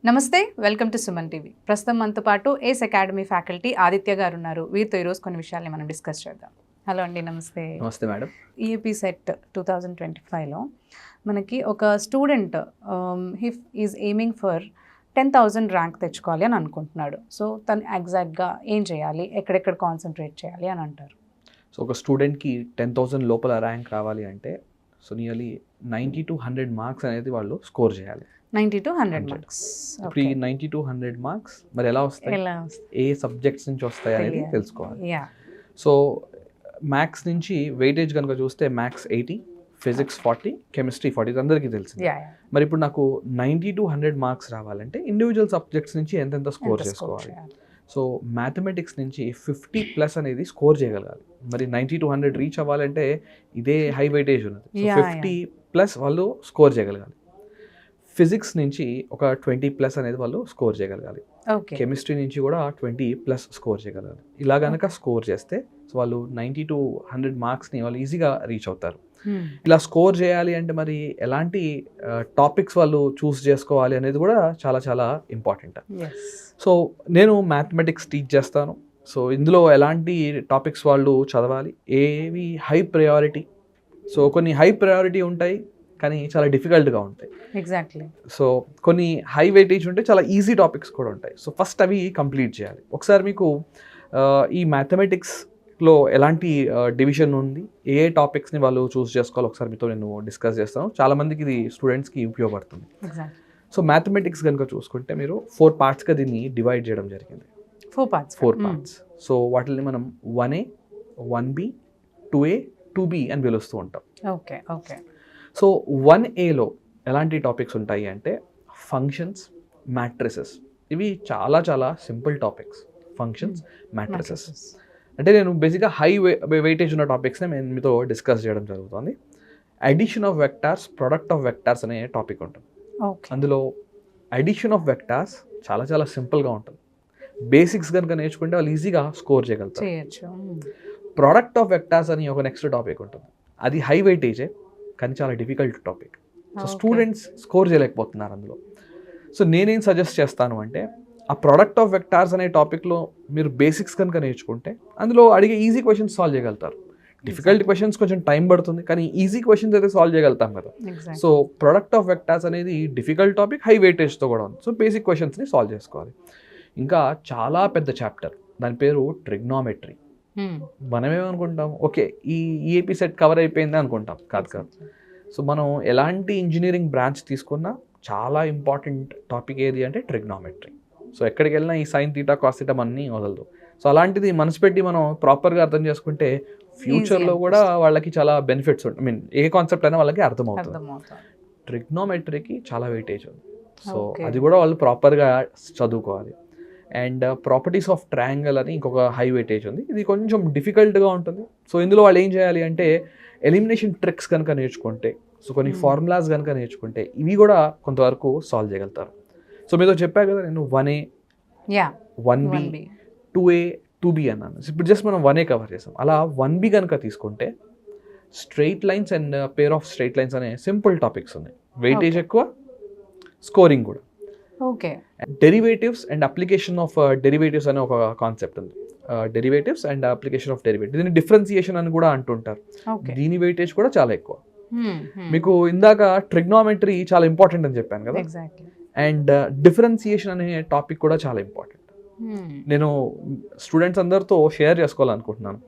నమస్తే, welcome to Suman TV. ప్రస్తుతం మనతో పాటు ఏస్ అకాడమీ ఫ్యాకల్టీ ఆదిత్య గారు ఉన్నారు. వీరితో ఈరోజు కొన్ని విషయాల్ని మనం డిస్కస్ చేద్దాం. హలో అండి, నమస్తే. నమస్తే మేడం. ఈఏపీ సెట్ 2025లో మనకి ఒక student is aiming for 10,000 rank తెచ్చుకోవాలి అని అనుకుంటున్నాడు. సో తను ఎగ్జాక్ట్గా ఏం చేయాలి, ఎక్కడెక్కడ కాన్సన్ట్రేట్ చేయాలి అని అంటారు? సో ఒక స్టూడెంట్కి 10,000 లోపల ర్యాంక్ రావాలి అంటే సో నియర్లీ 90 to 100 మార్క్స్ అనేది వాళ్ళు స్కోర్ చేయాలి. 90 to 100 మార్క్స్. ఇప్పుడు ఈ 90 to 100 మార్క్స్ మరి ఎలా వస్తాయి, ఏ సబ్జెక్ట్స్ నుంచి వస్తాయి అనేది తెలుసుకోవాలి. సో మ్యాథ్స్ నుంచి వెయిటేజ్ కనుక చూస్తే మ్యాథ్స్ 80, ఫిజిక్స్ 40, కెమిస్ట్రీ 40, అందరికీ తెలిసింది. మరి ఇప్పుడు నాకు 90 to 100 మార్క్స్ రావాలంటే ఇండివిజువల్ సబ్జెక్ట్స్ నుంచి ఎంతెంత స్కోర్ చేసుకోవాలి. సో మ్యాథమెటిక్స్ నుంచి 50+ అనేది స్కోర్ చేయగలగాలి. మరి 90 to 100 రీచ్ అవ్వాలంటే ఇదే హై వెయిటేజ్ ఉన్నది. 50+ వాళ్ళు స్కోర్ చేయగలగాలి. ఫిజిక్స్ నుంచి ఒక 20+ అనేది వాళ్ళు స్కోర్ చేయగలగాలి. కెమిస్ట్రీ నుంచి కూడా 20+ స్కోర్ చేయగలగాలి. ఇలా కనుక స్కోర్ చేస్తే వాళ్ళు 90 to 100 మార్క్స్ని వాళ్ళు ఈజీగా రీచ్ అవుతారు. ఇలా స్కోర్ చేయాలి అంటే మరి ఎలాంటి టాపిక్స్ వాళ్ళు చూస్ చేసుకోవాలి అనేది కూడా చాలా చాలా ఇంపార్టెంట్. సో నేను మ్యాథమెటిక్స్ టీచ్ చేస్తాను. సో ఇందులో ఎలాంటి టాపిక్స్ వాళ్ళు చదవాలి, ఏవి హై ప్రయారిటీ. సో కొన్ని హై ప్రయారిటీ ఉంటాయి కానీ చాలా డిఫికల్ట్గా ఉంటాయి. ఎగ్జాక్ట్లీ. సో కొన్ని హై వెయిటేజ్ ఉంటాయి, చాలా ఈజీ టాపిక్స్ కూడా ఉంటాయి. సో ఫస్ట్ అవి కంప్లీట్ చేయాలి. ఒకసారి మీకు ఈ మ్యాథమెటిక్స్లో ఎలాంటి డివిజన్ ఉంది, ఏ టాపిక్స్ని వాళ్ళు చూస్ చేసుకోవాలి ఒకసారి మీతో నేను డిస్కస్ చేస్తాను. చాలామందికి ఇది స్టూడెంట్స్కి ఉపయోగపడుతుంది. సో మ్యాథమెటిక్స్ కనుక చూసుకుంటే మీరు 4 పార్ట్స్గా దీన్ని డివైడ్ చేయడం జరిగింది. 4 పార్ట్స్. సో వాటిని మనం 1A, 1B, 2A, 2B అని పిలుస్తూ ఉంటాం. ఓకే. సో 1Aలో ఎలాంటి టాపిక్స్ ఉంటాయి అంటే ఫంక్షన్స్, మ్యాట్రిసెస్. ఇవి చాలా చాలా సింపుల్ టాపిక్స్. ఫంక్షన్స్, మ్యాట్రిసెస్ అంటే నేను బేసిక్గా హై వెయిటేజ్ ఉన్న టాపిక్స్ని నేను మీతో డిస్కస్ చేయడం జరుగుతుంది. Addition of vectors, product of vectors అనే టాపిక్ ఉంటుంది. అందులో అడిషన్ ఆఫ్ వెక్టార్స్ చాలా చాలా సింపుల్గా ఉంటుంది. బేసిక్స్ కనుక నేర్చుకుంటే వాళ్ళు ఈజీగా స్కోర్ చేయగలుగుతారు. ప్రొడక్ట్ ఆఫ్ వెక్టార్స్ అని ఒక నెక్స్ట్ టాపిక్ ఉంటుంది. అది హై వెయిటేజే కానీ చాలా difficult topic. So students score చేయలేకపోతున్నారు అందులో. సో నేనేం సజెస్ట్ చేస్తాను అంటే ఆ ప్రొడక్ట్ ఆఫ్ వెక్టార్స్ అనే టాపిక్లో మీరు బేసిక్స్ కనుక నేర్చుకుంటే అందులో అడిగే ఈజీ క్వశ్చన్స్ సాల్వ్ చేయగలుగుతారు. డిఫికల్ట్ క్వశ్చన్స్ కొంచెం టైం పడుతుంది కానీ ఈజీ క్వశ్చన్స్ అయితే సాల్వ్ చేయగలుగుతాం కదా. సో ప్రొడక్ట్ ఆఫ్ వెక్టార్స్ అనేది డిఫికల్ట్ టాపిక్, హై వెయిటేజ్తో కూడా ఉంది. సో బేసిక్ క్వశ్చన్స్ని సాల్వ్ చేసుకోవాలి. ఇంకా చాలా పెద్ద చాప్టర్, దాని పేరు ట్రిగ్నోమెట్రీ. మనమేమనుకుంటాం, ఓకే ఈ ఈఏపీ సెట్ కవర్ అయిపోయింది అనుకుంటాం. కాదు. సో మనం ఎలాంటి ఇంజనీరింగ్ బ్రాంచ్ తీసుకున్నా చాలా ఇంపార్టెంట్ టాపిక్ ఏది అంటే ట్రిగ్నోమెట్రీ. సో ఎక్కడికి వెళ్ళినా ఈ సైన్ తీటా కాస్ తీటా అన్నీ వదలదు. సో అలాంటిది మనసు పెట్టి మనం ప్రాపర్గా అర్థం చేసుకుంటే ఫ్యూచర్లో కూడా వాళ్ళకి చాలా బెనిఫిట్స్ ఉంటాయి. ఏ కాన్సెప్ట్ అయినా వాళ్ళకి అర్థమవుతుంది. ట్రిగ్నోమెట్రీకి చాలా వెయిటేజ్ ఉంది. సో అది కూడా వాళ్ళు ప్రాపర్గా చదువుకోవాలి. అండ్ ప్రాపర్టీస్ ఆఫ్ ట్రయాంగిల్ అని ఇంకొక హై వెయిటేజ్ ఉంది. ఇది కొంచెం డిఫికల్ట్గా ఉంటుంది. సో ఇందులో వాళ్ళు ఏం చేయాలి అంటే ఎలిమినేషన్ ట్రిక్స్ కనుక నేర్చుకుంటే, సో కొన్ని ఫార్ములాస్ కనుక నేర్చుకుంటే ఇవి కూడా కొంతవరకు సాల్వ్ చేయగలుగుతారు. సో మీతో చెప్పా కదా నేను 1A, 1B, 2A, 2B అన్నాను. ఇప్పుడు జస్ట్ మనం 1A కవర్ చేసాం. అలా 1B కనుక తీసుకుంటే straight lines and pair of straight lines అనే సింపుల్ టాపిక్స్ ఉన్నాయి. వెయిటేజ్ ఎక్కువ, స్కోరింగ్ కూడా. Derivatives and application of derivatives అనే ఒక కాన్సెప్ట్ ఉంది. Derivatives and application of derivative, దీన్ని డిఫరెన్సియేషన్ అని కూడా అంటుంటారు. దీని వెయిటేజ్ కూడా చాలా ఎక్కువ. మీకు ఇందాక ట్రిగ్నోమెట్రీ చాలా ఇంపార్టెంట్ అని చెప్పాను కదా, అండ్ డిఫరెన్సియేషన్ అనే టాపిక్ కూడా చాలా ఇంపార్టెంట్. నేను స్టూడెంట్స్ అందరితో షేర్ చేసుకోవాలనుకుంటున్నాను.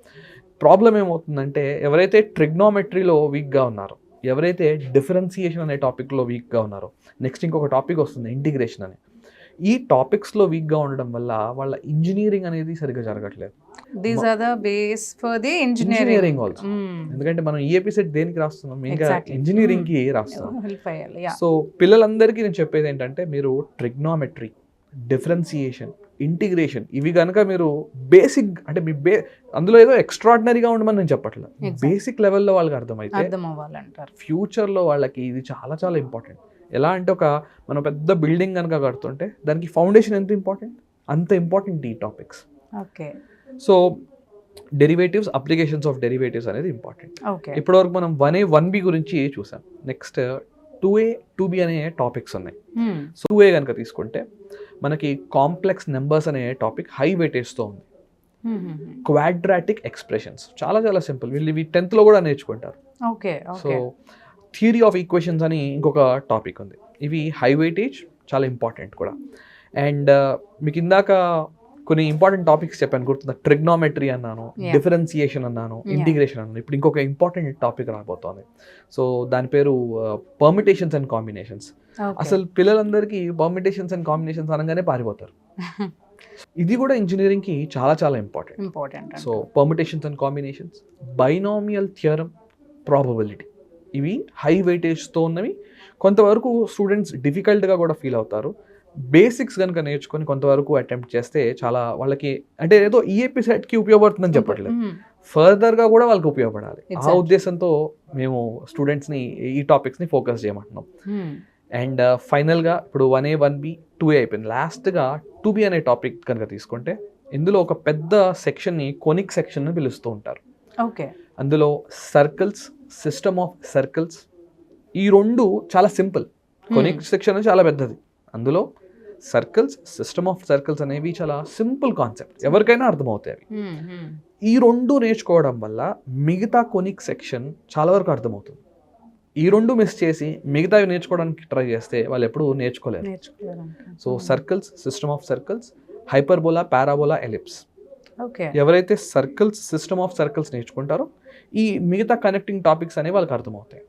ప్రాబ్లం ఏమవుతుందంటే ఎవరైతే ట్రిగ్నోమెట్రీలో వీక్గా ఉన్నారో, ఎవరైతే డిఫరెన్సియేషన్ అనే టాపిక్లో వీక్గా ఉన్నారో, నెక్స్ట్ ఇంకొక టాపిక్ వస్తుంది ఇంటిగ్రేషన్ అని. ఈ టాపిక్స్లో వీక్గా ఉండడం వల్ల వాళ్ళ ఇంజనీరింగ్ అనేది సరిగ్గా జరగట్లేదు. These are the base for the engineering also. ఎందుకంటే మనం ఈఏపీ సెట్ దేనికి రాస్తున్నాం, మెయిన్గా ఇంజనీరింగ్కి రాస్తున్నాం. సో పిల్లలందరికీ నేను చెప్పేది ఏంటంటే మీరు ట్రిగ్నోమెట్రీ, డిఫరెన్సియేషన్, ఇంటిగ్రేషన్ ఇవి కనుక మీరు బేసిక్ అంటే మీ అందులో ఏదో ఎక్స్ట్రాడినరీగా ఉండమని నేను చెప్పట్లేదు, బేసిక్ లెవెల్లో వాళ్ళకి అర్థమైతే ఫ్యూచర్లో వాళ్ళకి ఇది చాలా చాలా ఇంపార్టెంట్. ఎలా అంటే మనం పెద్ద బిల్డింగ్ కనుక కడుతుంటే దానికి ఫౌండేషన్ ఎంత ఇంపార్టెంట్, అంత ఇంపార్టెంట్ ఈ topics. So derivatives, applications of derivatives అనేది ఇంపార్టెంట్. ఇప్పటివరకు మనం 1A, 1B గురించి చూసాం. నెక్స్ట్ 2A 2B అనే టాపిక్స్ ఉన్నాయి. సో 2A కనుక తీసుకుంటే మనకి కాంప్లెక్స్ నెంబర్స్ అనే టాపిక్ హై వెయిటేజ్తో ఉంది. క్వాడ్రాటిక్ ఎక్స్ప్రెషన్స్ చాలా చాలా సింపుల్, వీళ్ళు ఇవి 10th లో కూడా నేర్చుకుంటారు. Okay. So theory of equations అని ఇంకొక టాపిక్ ఉంది. ఇవి హై వెయిటేజ్, చాలా ఇంపార్టెంట్ కూడా. అండ్ మీకు ఇందాక కొన్ని ఇంపార్టెంట్ టాపిక్స్ చెప్పాను గుర్తుందా? ట్రిగ్నోమెట్రీ అన్నాను, డిఫరెన్సియేషన్ అన్నాను, ఇంటిగ్రేషన్ అన్నాను. ఇప్పుడు ఇంకొక ఇంపార్టెంట్ టాపిక్ రాబోతోంది. సో దాని పేరు పర్మిటేషన్స్ అండ్ కాంబినేషన్స్. అసలు పిల్లలందరికీ పర్మిటేషన్స్ అండ్ కాంబినేషన్స్ అనగానే పారిపోతారు. ఇది కూడా ఇంజనీరింగ్కి చాలా చాలా important. So permutations and combinations, binomial theorem, probability, ఇవి హై వెయిటేజ్తో ఉన్నవి. కొంతవరకు స్టూడెంట్స్ డిఫికల్ట్గా కూడా ఫీల్ అవుతారు. బేసిక్స్ కనుక నేర్చుకొని కొంతవరకు అటెంప్ట్ చేస్తే చాలా వాళ్ళకి, అంటే ఏదో ఈఏపీ సెట్కి ఉపయోగపడుతుందని చెప్పట్లేదు, ఫర్దర్గా కూడా వాళ్ళకి ఉపయోగపడాలి. ఆ ఉద్దేశంతో మేము స్టూడెంట్స్ని ఈ టాపిక్స్ని ఫోకస్ చేయమంటున్నాం. అండ్ ఫైనల్గా ఇప్పుడు 1A 1B 2A అయిపోయింది. లాస్ట్గా 2B అనే టాపిక్ కనుక తీసుకుంటే ఇందులో ఒక పెద్ద సెక్షన్ని కొనిక్ సెక్షన్ అని పిలుస్తూ ఉంటారు. ఓకే. అందులో సర్కిల్స్, సిస్టమ్ ఆఫ్ సర్కిల్స్, ఈ రెండు చాలా సింపుల్. కొనిక్ సెక్షన్ చాలా పెద్దది. అందులో సర్కిల్స్, సిస్టమ్ ఆఫ్ సర్కిల్స్ అనేవి చాలా సింపుల్ కాన్సెప్ట్, ఎవరికైనా అర్థమవుతాయి. ఈ రెండు నేర్చుకోవడం వల్ల మిగతా కొనిక్ సెక్షన్ చాలా వరకు అర్థమవుతుంది. ఈ రెండు మిస్ చేసి మిగతావి నేర్చుకోవడానికి ట్రై చేస్తే వాళ్ళు ఎప్పుడు నేర్చుకోలేరు. So circles, system of circles, hyperbola, parabola, ellipse, ఎవరైతే సర్కిల్స్, సిస్టమ్ ఆఫ్ సర్కిల్స్ నేర్చుకుంటారో ఈ మిగతా కనెక్టింగ్ టాపిక్స్ అనేవి వాళ్ళకి అర్థమవుతాయి.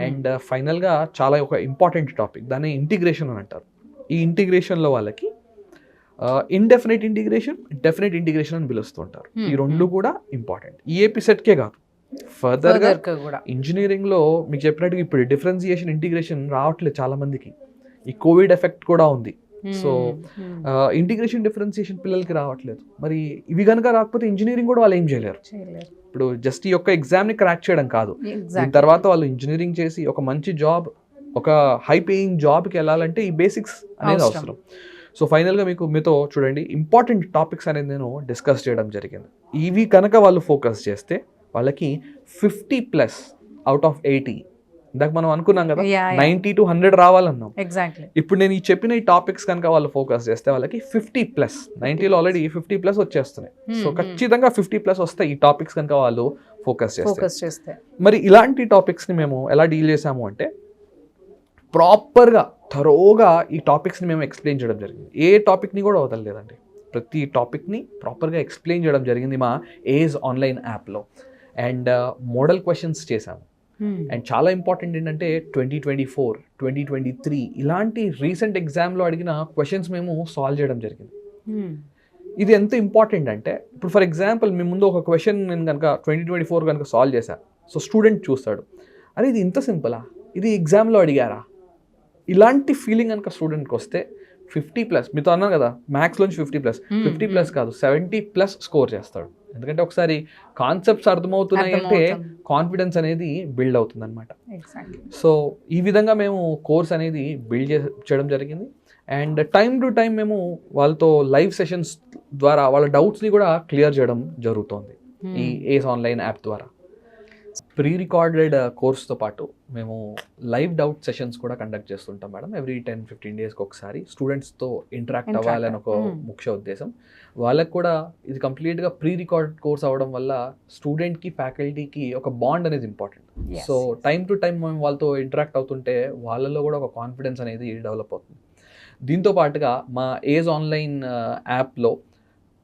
అండ్ ఫైనల్గా చాలా ఒక ఇంపార్టెంట్ టాపిక్, దాన్ని ఇంటిగ్రేషన్ అని అంటారు. ఈ ఇంటిగ్రేషన్లో వాళ్ళకి ఇండెఫినెట్ ఇంటిగ్రేషన్, డెఫినెట్ ఇంటిగ్రేషన్ అని పిలుస్తుంటారు. ఈ రెండు కూడా ఇంపార్టెంట్. ఈఏపీ సెట్కే కాదు, ఫర్దర్గా ఇంజనీరింగ్లో మీకు చెప్పినట్టుగా ఇప్పుడు డిఫరెన్సియేషన్, ఇంటిగ్రేషన్ రావట్లేదు చాలా మందికి. ఈ కోవిడ్ ఎఫెక్ట్ కూడా ఉంది. సో ఇంటిగ్రేషన్, డిఫరెన్సియేషన్ పిల్లలకి రావట్లేదు. మరి ఇవి కనుక రాకపోతే ఇంజనీరింగ్ కూడా వాళ్ళు ఏం చేయలేరు. ఇప్పుడు జస్ట్ ఈ యొక్క ఎగ్జామ్ని క్రాక్ చేయడం కాదు, దీని తర్వాత వాళ్ళు ఇంజనీరింగ్ చేసి ఒక మంచి జాబ్, ఒక హై పేయింగ్ జాబ్కి వెళ్ళాలంటే ఈ బేసిక్స్ అనేది అవసరం. సో ఫైనల్గా మీతో చూడండి ఇంపార్టెంట్ టాపిక్స్ అనేది నేను డిస్కస్ చేయడం జరిగింది. ఇవి కనుక వాళ్ళు ఫోకస్ చేస్తే వాళ్ళకి 50+ అవుట్ ఆఫ్ 80, ఇందాక మనం అనుకున్నాం కదా 90 to 100 రావాలన్నాం. ఇప్పుడు నేను చెప్పిన ఈ టాపిక్స్ కనుక వాళ్ళు ఫోకస్ చేస్తే వాళ్ళకి 50+, 90లో ఆల్రెడీ 50+ వచ్చేస్తున్నాయి. సో ఖచ్చితంగా 50+ వస్తాయి ఈ టాపిక్స్ కనుక వాళ్ళు ఫోకస్ చేస్తే. మరి ఇలాంటి టాపిక్స్ని మేము ఎలా డీల్ చేసాము అంటే, ప్రాపర్గా థరోగా ఈ టాపిక్స్ని మేము ఎక్స్ప్లెయిన్ చేయడం జరిగింది. ఏ టాపిక్ని కూడా వదలలేదండి, ప్రతి టాపిక్ని ప్రాపర్గా ఎక్స్ప్లెయిన్ చేయడం జరిగింది మా ఏజ్ ఆన్లైన్ యాప్లో. అండ్ మోడల్ క్వశ్చన్స్ చేశాము. అండ్ చాలా ఇంపార్టెంట్ ఏంటంటే 2024, 2023 ఇలాంటి రీసెంట్ ఎగ్జామ్లో అడిగిన క్వశ్చన్స్ మేము సాల్వ్ చేయడం జరిగింది. ఇది ఎంత ఇంపార్టెంట్ అంటే, ఇప్పుడు ఫర్ ఎగ్జాంపుల్ మీ ముందు ఒక క్వశ్చన్ నేను కనుక 2024 కనుక సాల్వ్ చేశాను, సో స్టూడెంట్ చూస్తాడు, అరే ఇది ఇంత సింపులా, ఇది ఎగ్జామ్లో అడిగారా, ఇలాంటి ఫీలింగ్ కనుక స్టూడెంట్కి వస్తే 50+, మీతో అన్నాను కదా మ్యాథ్స్లోంచి 50+ కాదు 70+ స్కోర్ చేస్తాడు. ఎందుకంటే ఒకసారి కాన్సెప్ట్స్ అర్థమవుతున్నాయి అంటే కాన్ఫిడెన్స్ అనేది బిల్డ్ అవుతుంది అనమాట. సో ఈ విధంగా మేము కోర్స్ అనేది బిల్డ్ చేయడం జరిగింది. అండ్ టైం టు టైం మేము వాళ్ళతో లైవ్ సెషన్స్ ద్వారా వాళ్ళ డౌట్స్ని కూడా క్లియర్ చేయడం జరుగుతుంది ఈ ఏజ్ ఆన్లైన్ యాప్ ద్వారా. ప్రీ రికార్డెడ్ కోర్స్తో పాటు మేము లైవ్ డౌట్ సెషన్స్ కూడా కండక్ట్ చేస్తుంటాం మేడం. ఎవ్రీ 10-15 డేస్కి ఒకసారి స్టూడెంట్స్తో ఇంటరాక్ట్ అవ్వాలని ఒక ముఖ్య ఉద్దేశం. వాళ్ళకు కూడా ఇది కంప్లీట్గా ప్రీ రికార్డ్ కోర్స్ అవ్వడం వల్ల స్టూడెంట్కి, ఫ్యాకల్టీకి ఒక బాండ్ అనేది important. So time to time మేము వాళ్ళతో ఇంటరాక్ట్ అవుతుంటే వాళ్ళలో కూడా ఒక కాన్ఫిడెన్స్ అనేది డెవలప్ అవుతుంది. దీంతో పాటుగా మా ఏజ్ ఆన్లైన్ యాప్లో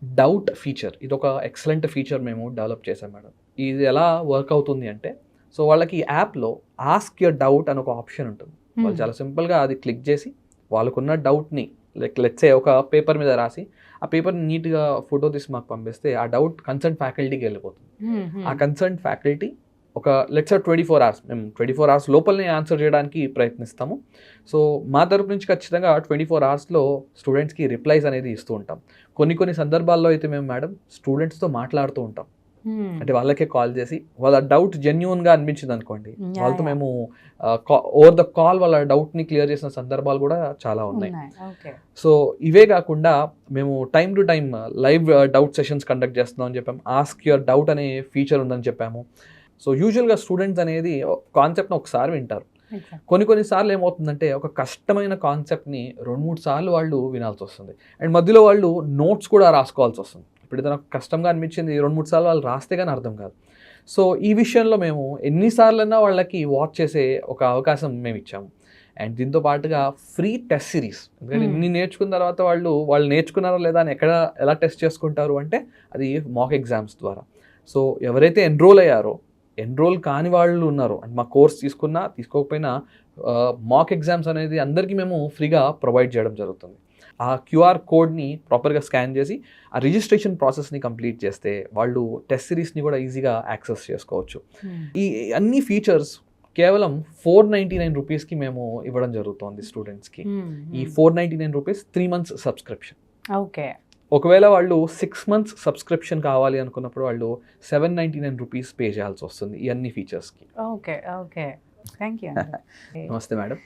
డౌట్ ఫీచర్, ఇది ఒక ఎక్సలెంట్ ఫీచర్ మేము డెవలప్ చేసాం మేడం. ఇది ఎలా వర్క్ అవుతుంది అంటే, సో వాళ్ళకి ఈ యాప్లో ఆస్క్ యువర్ డౌట్ అని ఒక ఆప్షన్ ఉంటుంది. వాళ్ళు చాలా సింపుల్గా అది క్లిక్ చేసి వాళ్ళకున్న డౌట్ని లెట్స్ సే ఒక పేపర్ మీద రాసి ఆ పేపర్ని నీట్గా ఫోటో తీసి మాకు పంపిస్తే ఆ డౌట్ కన్సర్న్ ఫ్యాకల్టీకి వెళ్ళిపోతుంది. ఆ కన్సర్న్ ఫ్యాకల్టీ ఒక లెట్స్ 24 hours, మేము 24 hours లోపలనే ఆన్సర్ చేయడానికి ప్రయత్నిస్తాము. సో మా తరపు నుంచి ఖచ్చితంగా 24 hours స్టూడెంట్స్కి రిప్లైస్ అనేది ఇస్తూ ఉంటాం. కొన్ని సందర్భాల్లో అయితే మేము మేడం స్టూడెంట్స్తో మాట్లాడుతూ ఉంటాం. అంటే వాళ్ళకే కాల్ చేసి వాళ్ళ డౌట్ జెన్యూన్గా అనిపించింది అనుకోండి, వాళ్ళతో మేము ఓవర్ ద కాల్ వాళ్ళ డౌట్ని క్లియర్ చేసిన సందర్భాలు కూడా చాలా ఉన్నాయి. సో ఇవే కాకుండా మేము time to time live doubt sessions conduct చేస్తున్నాం అని చెప్పాము. ఆస్క్ యువర్ డౌట్ అనే ఫీచర్ ఉందని చెప్పాము. సో యూజువల్గా స్టూడెంట్స్ అనేది కాన్సెప్ట్ని ఒకసారి వింటారు, కొన్నిసార్లు ఏమవుతుందంటే ఒక కష్టమైన కాన్సెప్ట్ని 2-3 సార్లు వాళ్ళు వినాల్సి వస్తుంది. అండ్ మధ్యలో వాళ్ళు నోట్స్ కూడా రాసుకోవాల్సి వస్తుంది. ఇప్పుడు ఏదైనా కష్టంగా అనిపించింది 2-3 సార్లు వాళ్ళు రాస్తే కానీ అర్థం కాదు. సో ఈ విషయంలో మేము ఎన్నిసార్లైనా వాళ్ళకి వాచ్ చేసే ఒక అవకాశం మేము ఇచ్చాము. అండ్ దీంతో పాటుగా ఫ్రీ టెస్ట్ సిరీస్, ఎందుకంటే ఇన్ని నేర్చుకున్న తర్వాత వాళ్ళు నేర్చుకున్నారా లేదా అని ఎలా టెస్ట్ చేసుకుంటారు అంటే అది మాక్ ఎగ్జామ్స్ ద్వారా. సో ఎవరైతే ఎన్రోల్ కాని వాళ్ళు ఉన్నారో, అంటే మా కోర్స్ తీసుకోకపోయినా మాక్ ఎగ్జామ్స్ అనేది అందరికీ మేము ఫ్రీగా ప్రొవైడ్ చేయడం జరుగుతుంది. ఆ క్యూఆర్ కోడ్ని ప్రాపర్గా స్కాన్ చేసి ఆ రిజిస్ట్రేషన్ ప్రాసెస్ని కంప్లీట్ చేస్తే వాళ్ళు టెస్ట్ సిరీస్ని కూడా ఈజీగా యాక్సెస్ చేసుకోవచ్చు. ఈ అన్ని ఫీచర్స్ కేవలం 499 రూపీస్కి మేము ఇవ్వడం జరుగుతుంది స్టూడెంట్స్కి. ఈ 499 రూపీస్ 3 months సబ్స్క్రిప్షన్. ఓకే. ఒకవేళ వాళ్ళు 6 months సబ్స్క్రిప్షన్ కావాలి అనుకున్నప్పుడు వాళ్ళు 799 రూపీస్ పే చేయాల్సి వస్తుంది ఈ అన్ని ఫీచర్స్కి. ఓకే. Thank you. నమస్తే మేడం.